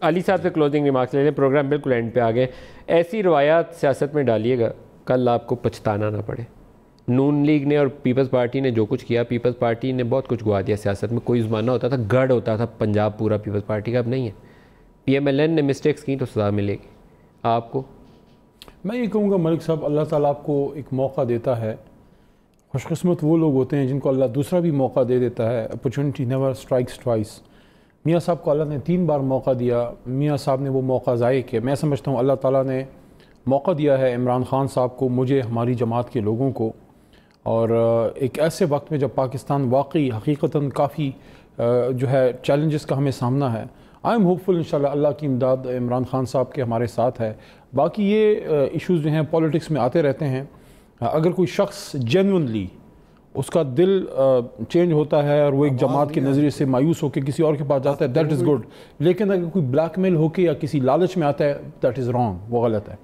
علی صاحب سے closing remarks لے لیں، پروگرام بالکل اینڈ پہ آ گئے. ایسی روایات سیاست میں ڈالیے گا کل آپ کو پچھتانا نہ پڑے. نون لیگ نے اور پیپلز پارٹی نے جو کچھ کیا، پیپلز پارٹی نے بہت کچھ گوا دیا سیاست میں. کوئی زمانہ ہوتا تھا گڑھ ہوتا تھا پنجاب پورا پیپلز پارٹی کا، اب نہیں ہے. پی ایم ایل این نے مسٹیکس کی تو سزا ملے گی آپ کو. میں یہ کہوں گا ملک صاحب، اللہ تعالیٰ آپ کو ایک موقع دیتا ہے. خوش قسمت وہ لوگ ہوتے ہیں جن کو اللہ دوسرا بھی موقع دے دیتا ہے. Opportunity never strikes twice. میاں صاحب کو اللہ نے 3 بار موقع دیا، میاں صاحب نے وہ موقع ضائع کیا. میں سمجھتا ہوں اللہ تعالیٰ نے موقع دیا ہے عمران خان صاحب کو، مجھے، ہماری جماعت کے لوگوں کو، اور ایک ایسے وقت میں جب پاکستان واقعی حقیقتاً کافی جو ہے چیلنجز کا ہمیں سامنا ہے. آئی ایم ہوپ فل انشاءاللہ اللہ کی امداد عمران خان صاحب کے ہمارے ساتھ ہے. باقی یہ ایشوز جو ہیں پولیٹکس میں آتے رہتے ہیں. اگر کوئی شخص جینونلی اس کا دل چینج ہوتا ہے اور وہ ایک جماعت کے نظریے سے مایوس ہو کے کسی اور کے پاس جاتا ہے، دیٹ از گڈ. لیکن اگر کوئی بلیک میل ہو کے یا کسی لالچ میں آتا ہے، دیٹ از رانگ، وہ غلط ہے.